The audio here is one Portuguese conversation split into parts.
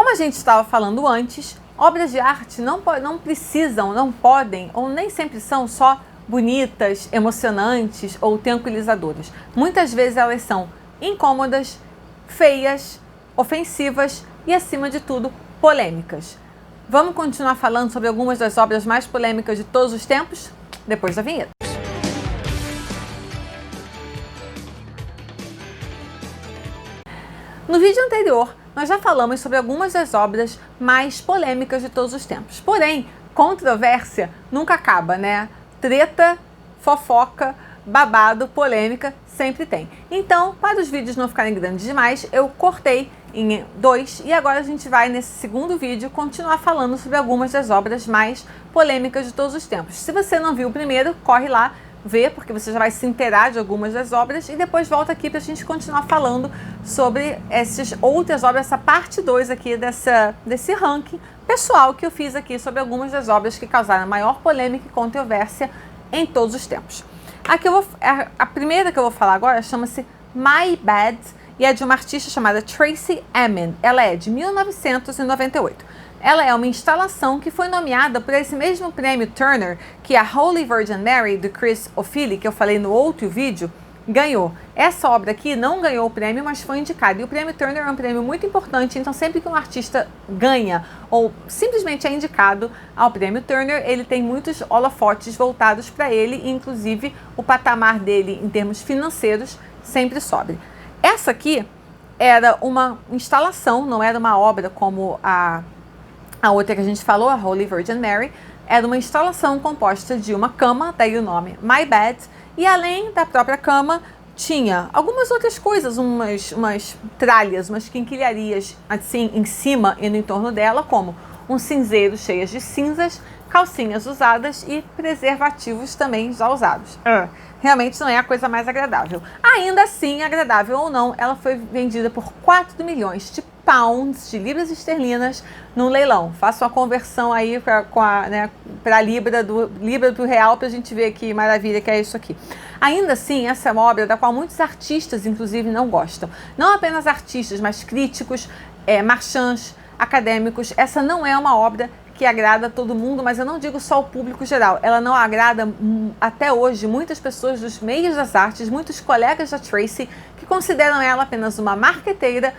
Como a gente estava falando antes, obras de arte não precisam, não podem, ou nem sempre são só bonitas, emocionantes ou tranquilizadoras. Muitas vezes elas são incômodas, feias, ofensivas e, acima de tudo, polêmicas. Vamos continuar falando sobre algumas das obras mais polêmicas de todos os tempos? Depois da vinheta. No vídeo anterior, nós já falamos sobre algumas das obras mais polêmicas de todos os tempos. Porém, controvérsia nunca acaba, né? Treta, fofoca, babado, polêmica, sempre tem. Então, para os vídeos não ficarem grandes demais, eu cortei em 2 e agora a gente vai, nesse segundo vídeo, continuar falando sobre algumas das obras mais polêmicas de todos os tempos. Se você não viu o primeiro, corre lá, vê, porque você já vai se inteirar de algumas das obras e depois volta aqui para a gente continuar falando sobre essas outras obras, essa parte 2 aqui desse ranking pessoal que eu fiz aqui sobre algumas das obras que causaram maior polêmica e controvérsia em todos os tempos. A primeira que eu vou falar agora chama-se My Bad e é de uma artista chamada Tracey Emin. Ela é de 1998. Ela é uma instalação que foi nomeada por esse mesmo prêmio Turner que a Holy Virgin Mary, do Chris O'Feely, que eu falei no outro vídeo, ganhou. Essa obra aqui não ganhou o prêmio, mas foi indicada. E o prêmio Turner é um prêmio muito importante, então sempre que um artista ganha ou simplesmente é indicado ao prêmio Turner, ele tem muitos holofotes voltados para ele, e inclusive o patamar dele em termos financeiros sempre sobe. Essa aqui era uma instalação, não era uma obra como a outra que a gente falou, a Holy Virgin Mary. Era uma instalação composta de uma cama, daí o nome My Bed, e além da própria cama, tinha algumas outras coisas, umas tralhas, umas quinquilharias assim em cima e no entorno dela, como um cinzeiro cheio de cinzas, calcinhas usadas e preservativos também já usados. Realmente não é a coisa mais agradável. Ainda assim, agradável ou não, ela foi vendida por 4 milhões de pounds, de libras esterlinas, num leilão. Faça uma conversão aí para a libra do real, para a gente ver que maravilha que é isso aqui. Ainda assim, essa é uma obra da qual muitos artistas, inclusive, não gostam. Não apenas artistas, mas críticos, marchands, acadêmicos. Essa não é uma obra que agrada a todo mundo, mas eu não digo só o público geral. Ela não agrada, até hoje, muitas pessoas dos meios das artes, muitos colegas da Tracey, que consideram ela apenas uma marqueteira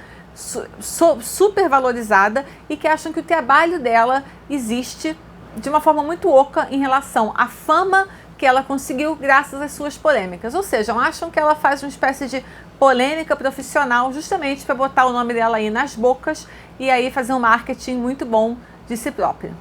super valorizada e que acham que o trabalho dela existe de uma forma muito oca em relação à fama que ela conseguiu graças às suas polêmicas. Ou seja, acham que ela faz uma espécie de polêmica profissional justamente para botar o nome dela aí nas bocas e aí fazer um marketing muito bom de si própria.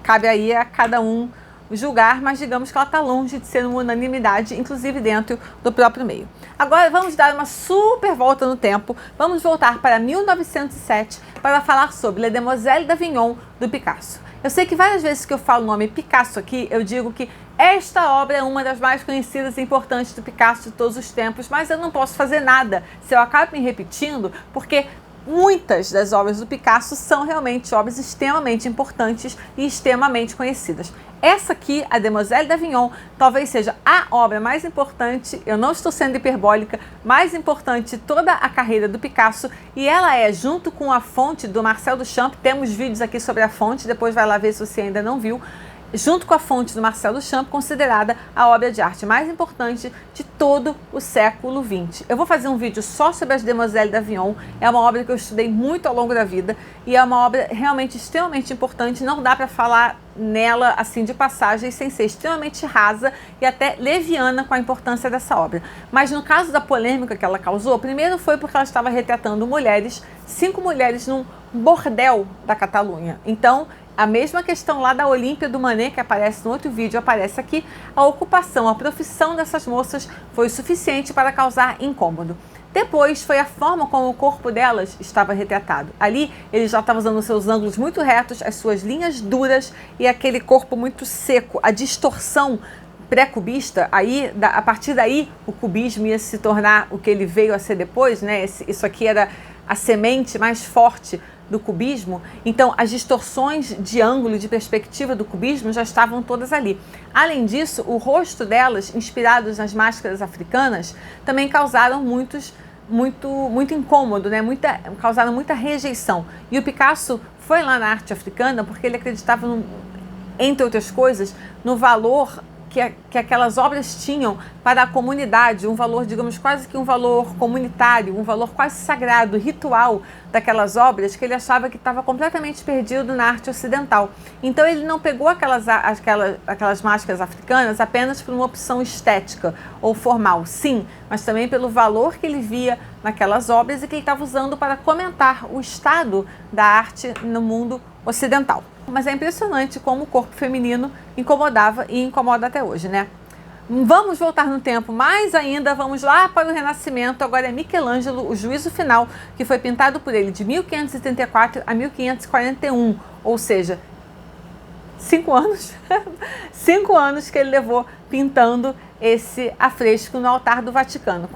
Cabe aí a cada um julgar, mas digamos que ela está longe de ser uma unanimidade, inclusive dentro do próprio meio. Agora vamos dar uma super volta no tempo, vamos voltar para 1907 para falar sobre Les Demoiselles d'Avignon, do Picasso. Eu sei que várias vezes que eu falo o nome Picasso aqui, eu digo que esta obra é uma das mais conhecidas e importantes do Picasso de todos os tempos, mas eu não posso fazer nada se eu acabo me repetindo, porque muitas das obras do Picasso são realmente obras extremamente importantes e extremamente conhecidas. Essa aqui, a Demoiselles d'Avignon, talvez seja a obra mais importante, eu não estou sendo hiperbólica, mais importante de toda a carreira do Picasso, e ela é, junto com a fonte do Marcel Duchamp, temos vídeos aqui sobre a fonte, depois vai lá ver se você ainda não viu, junto com a fonte do Marcel Duchamp, considerada a obra de arte mais importante de todo o século XX. Eu vou fazer um vídeo só sobre as Demoiselles d'Avignon, é uma obra que eu estudei muito ao longo da vida e é uma obra realmente extremamente importante, não dá para falar nela assim de passagem sem ser extremamente rasa e até leviana com a importância dessa obra. Mas no caso da polêmica que ela causou, primeiro foi porque ela estava retratando mulheres, 5 mulheres num bordel da Catalunha. Então, a mesma questão lá da Olímpia do Manet, que aparece no outro vídeo, aparece aqui, a ocupação, a profissão dessas moças foi suficiente para causar incômodo. Depois foi a forma como o corpo delas estava retratado. Ali ele já estava usando seus ângulos muito retos, as suas linhas duras e aquele corpo muito seco, a distorção pré-cubista. Aí, a partir daí, o cubismo ia se tornar o que ele veio a ser depois, né? Isso aqui era a semente mais forte do cubismo, então as distorções de ângulo e de perspectiva do cubismo já estavam todas ali. Além disso, o rosto delas, inspirados nas máscaras africanas, também causaram muitos muito incômodo, né? Causaram muita rejeição. E o Picasso foi lá na arte africana porque ele acreditava, entre outras coisas, no valor que aquelas obras tinham para a comunidade, um valor, digamos, quase que um valor comunitário, um valor quase sagrado, ritual daquelas obras, que ele achava que estava completamente perdido na arte ocidental. Então ele não pegou aquelas máscaras africanas apenas por uma opção estética ou formal, sim, mas também pelo valor que ele via naquelas obras e que ele estava usando para comentar o estado da arte no mundo ocidental. Mas é impressionante como o corpo feminino incomodava e incomoda até hoje, né? Vamos voltar no tempo mais ainda, vamos lá para o Renascimento. Agora é Michelangelo, o Juízo Final, que foi pintado por ele de 1534 a 1541, ou seja, 5 anos, 5 anos que ele levou pintando esse afresco no altar do Vaticano.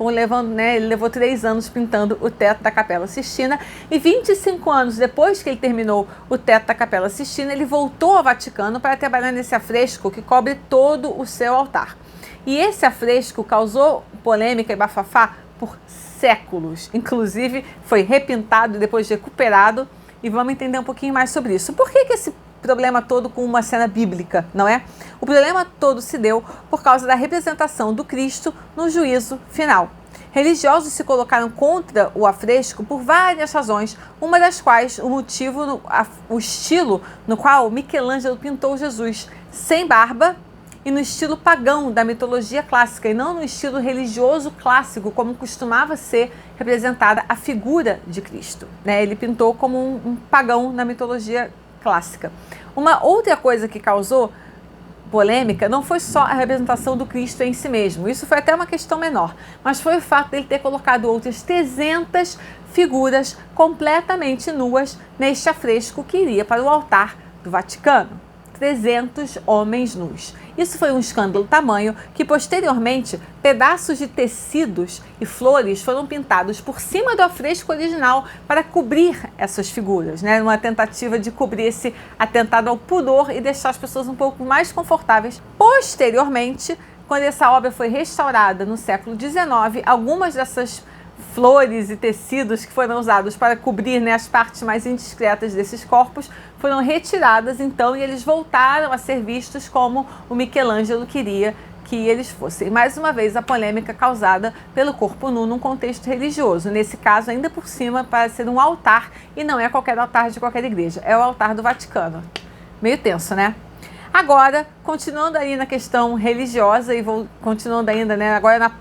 Ele levou 3 anos pintando o teto da Capela Sistina e 25 anos depois que ele terminou o teto da Capela Sistina, ele voltou ao Vaticano para trabalhar nesse afresco que cobre todo o seu altar. E esse afresco causou polêmica e bafafá por séculos. Inclusive, foi repintado e depois recuperado. E vamos entender um pouquinho mais sobre isso. Por que esse problema todo com uma cena bíblica, não é? O problema todo se deu por causa da representação do Cristo no juízo final. Religiosos se colocaram contra o afresco por várias razões, uma das quais o estilo no qual Michelangelo pintou Jesus, sem barba e no estilo pagão da mitologia clássica, e não no estilo religioso clássico, como costumava ser representada a figura de Cristo, né? Ele pintou como um pagão na mitologia clássica. Uma outra coisa que causou polêmica não foi só a representação do Cristo em si mesmo, isso foi até uma questão menor, mas foi o fato dele ter colocado outras 300 figuras completamente nuas neste afresco que iria para o altar do Vaticano. 300 homens nus. Isso foi um escândalo tamanho que, posteriormente, pedaços de tecidos e flores foram pintados por cima do afresco original para cobrir essas figuras, né? Uma tentativa de cobrir esse atentado ao pudor e deixar as pessoas um pouco mais confortáveis. Posteriormente, quando essa obra foi restaurada no século XIX, algumas dessas flores e tecidos que foram usados para cobrir, né, as partes mais indiscretas desses corpos foram retiradas então e eles voltaram a ser vistos como o Michelangelo queria que eles fossem. Mais uma vez a polêmica causada pelo corpo nu num contexto religioso, nesse caso ainda por cima para ser um altar e não é qualquer altar de qualquer igreja, é o altar do Vaticano. Meio tenso, né? Agora, continuando aí na questão religiosa e continuando ainda, né, agora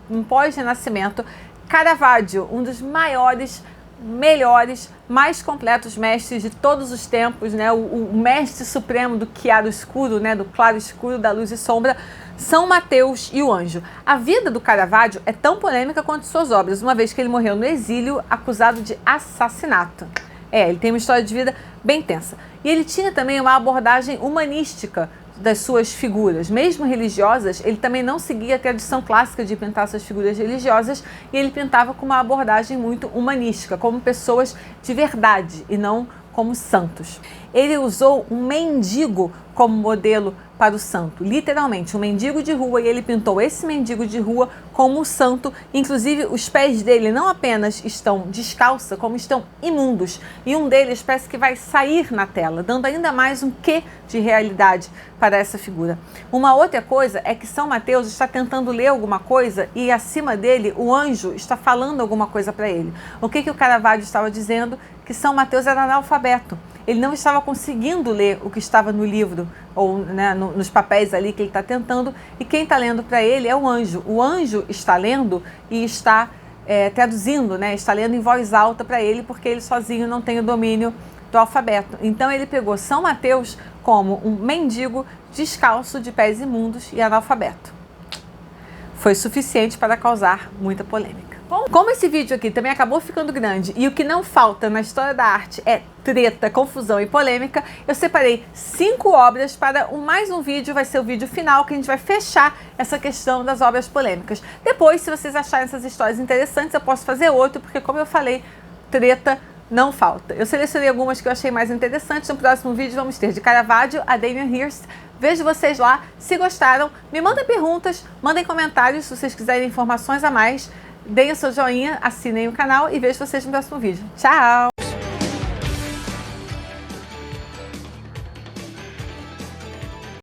no pós-renascimento, Caravaggio, um dos maiores, melhores, mais completos mestres de todos os tempos, né? O mestre supremo do chiaro escuro, né? Do claro escuro, da luz e sombra, São Mateus e o Anjo. A vida do Caravaggio é tão polêmica quanto suas obras, uma vez que ele morreu no exílio acusado de assassinato. Ele tem uma história de vida bem tensa. E ele tinha também uma abordagem humanística das suas figuras, mesmo religiosas. Ele também não seguia a tradição clássica de pintar suas figuras religiosas e ele pintava com uma abordagem muito humanística, como pessoas de verdade e não como santos. Ele usou um mendigo como modelo para o santo, literalmente, um mendigo de rua, e ele pintou esse mendigo de rua como santo. Inclusive os pés dele não apenas estão descalços, como estão imundos, e um deles parece que vai sair na tela, dando ainda mais um quê de realidade para essa figura. Uma outra coisa é que São Mateus está tentando ler alguma coisa e acima dele o anjo está falando alguma coisa para ele. O que o Caravaggio estava dizendo? Que São Mateus era analfabeto. Ele não estava conseguindo ler o que estava no livro, ou né, nos papéis ali que ele está tentando, e quem está lendo para ele é o anjo. O anjo está lendo e está traduzindo, né, está lendo em voz alta para ele, porque ele sozinho não tem o domínio do alfabeto. Então ele pegou São Mateus como um mendigo descalço, de pés imundos e analfabeto. Foi suficiente para causar muita polêmica. Bom, como esse vídeo aqui também acabou ficando grande e o que não falta na história da arte é treta, confusão e polêmica, eu separei 5 obras para mais um vídeo, vai ser o vídeo final que a gente vai fechar essa questão das obras polêmicas. Depois, se vocês acharem essas histórias interessantes, eu posso fazer outro, porque como eu falei, treta não falta. Eu selecionei algumas que eu achei mais interessantes. No próximo vídeo vamos ter de Caravaggio a Damien Hirst. Vejo vocês lá. Se gostaram, me mandem perguntas, mandem comentários se vocês quiserem informações a mais. deem o seu joinha, assinem o canal e vejo vocês no próximo vídeo. Tchau!